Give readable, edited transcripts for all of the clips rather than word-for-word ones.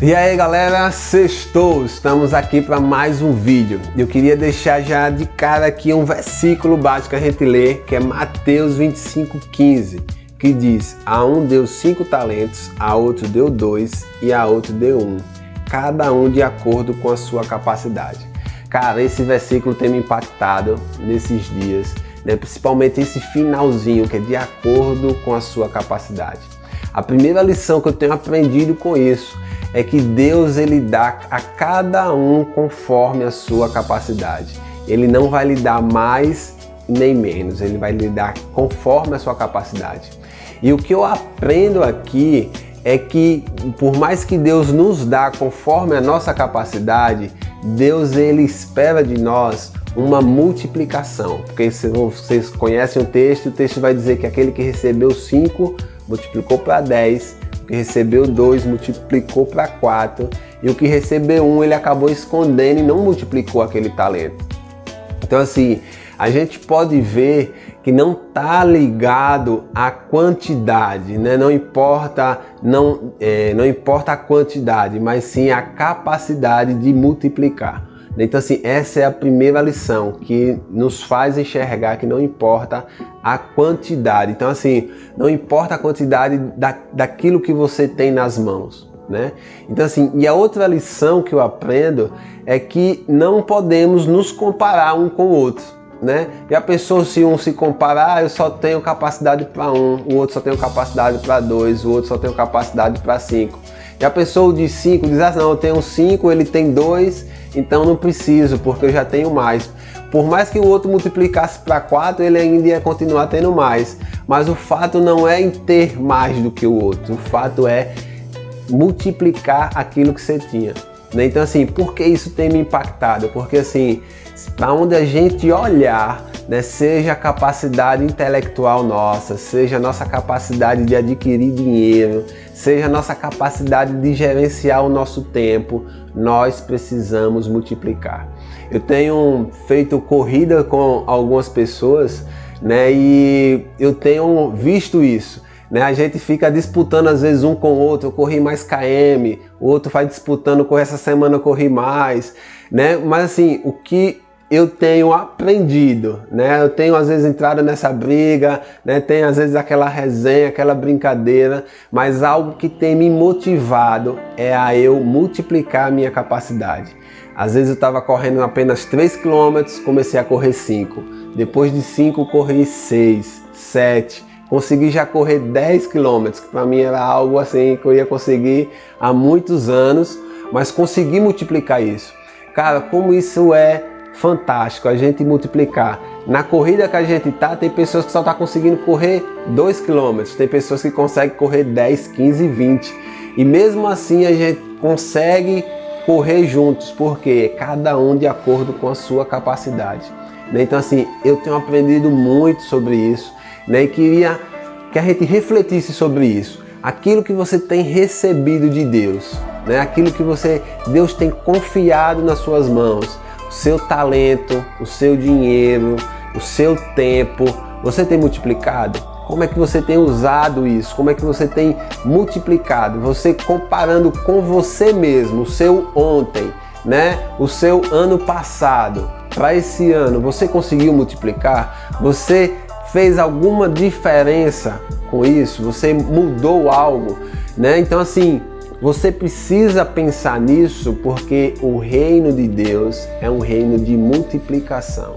E aí galera, sextou, estamos aqui para mais um vídeo. Eu queria deixar já de cara aqui um versículo básico que a gente lê, que é Mateus 25:15, que diz: a um deu 5 talentos, a outro deu 2 e a outro deu 1, cada um de acordo com a sua capacidade. Cara, esse versículo tem me impactado nesses dias, né? Principalmente esse finalzinho, que é de acordo com a sua capacidade. A primeira lição que eu tenho aprendido com isso é que Deus ele dá a cada um conforme a sua capacidade. Ele não vai lhe dar mais nem menos, ele vai lhe dar conforme a sua capacidade. E o que eu aprendo aqui é que por mais que Deus nos dá conforme a nossa capacidade, Deus ele espera de nós uma multiplicação. Porque se vocês conhecem o texto vai dizer que aquele que recebeu 5 multiplicou para 10, o que recebeu 2 multiplicou para 4 e o que recebeu 1 ele acabou escondendo e não multiplicou aquele talento. Então assim, a gente pode ver que não está ligado à quantidade, né? Não importa a quantidade, mas sim a capacidade de multiplicar. Então assim, essa é a primeira lição que nos faz enxergar que não importa a quantidade. Então assim, não importa a quantidade daquilo que você tem nas mãos, né? Então assim, e a outra lição que eu aprendo é que não podemos nos comparar um com o outro, né? E a pessoa, se um se comparar, eu só tenho capacidade para 1, o outro só tem capacidade para 2, o outro só tem capacidade para 5. E a pessoa de 5 diz: ah, não, eu tenho 5, ele tem 2, então não preciso, porque eu já tenho mais. Por mais que o outro multiplicasse para 4, ele ainda ia continuar tendo mais. Mas o fato não é em ter mais do que o outro, o fato é multiplicar aquilo que você tinha. Então assim, por que isso tem me impactado? Porque assim, para onde a gente olhar, né, seja a capacidade intelectual nossa, seja a nossa capacidade de adquirir dinheiro, seja a nossa capacidade de gerenciar o nosso tempo, nós precisamos multiplicar. Eu tenho feito corrida com algumas pessoas, né, e eu tenho visto isso. A gente fica disputando às vezes um com o outro: eu corri mais km, o outro vai disputando, com essa semana eu corri mais, né? Mas assim, o que eu tenho aprendido, né? Eu tenho às vezes entrado nessa briga, né? Tem às vezes aquela resenha, aquela brincadeira, mas algo que tem me motivado é a eu multiplicar a minha capacidade. Às vezes eu estava correndo apenas 3 km, comecei a correr 5, depois de 5 corri 6, 7, consegui já correr 10 km, que para mim era algo assim que eu ia conseguir há muitos anos, mas consegui multiplicar isso. Cara, como isso é fantástico, a gente multiplicar. Na corrida que a gente tá, tem pessoas que só tá conseguindo correr 2 km, tem pessoas que conseguem correr 10, 15, 20. E mesmo assim a gente consegue correr juntos, porque cada um de acordo com a sua capacidade. Então assim, eu tenho aprendido muito sobre isso, e queria que a gente refletisse sobre isso. Aquilo que você tem recebido de Deus, aquilo que Deus tem confiado nas suas mãos, o seu talento, o seu dinheiro, o seu tempo, você tem multiplicado? Como é que você tem usado isso? Como é que você tem multiplicado? Você comparando com você mesmo, o seu ontem, o seu ano passado, para esse ano, você conseguiu multiplicar? Você fez alguma diferença com isso? Você mudou algo, Então assim, você precisa pensar nisso, porque o reino de Deus é um reino de multiplicação.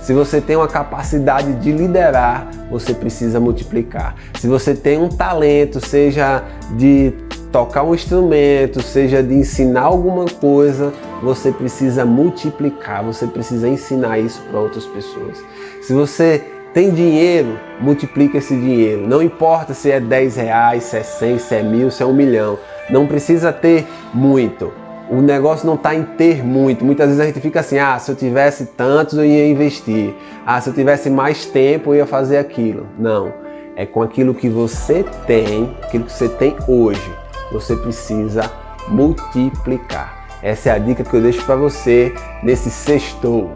Se você tem uma capacidade de liderar, você precisa multiplicar. Se você tem um talento, seja de tocar um instrumento, seja de ensinar alguma coisa, você precisa multiplicar, você precisa ensinar isso para outras pessoas. Se você tem dinheiro, multiplica esse dinheiro. Não importa se é 10 reais, se é 100, se é 1000, se é 1 milhão. Não precisa ter muito. O negócio não está em ter muito. Muitas vezes a gente fica assim: ah, se eu tivesse tantos eu ia investir. Ah, se eu tivesse mais tempo eu ia fazer aquilo. Não. É com aquilo que você tem, aquilo que você tem hoje. Você precisa multiplicar. Essa é a dica que eu deixo para você nesse sextou.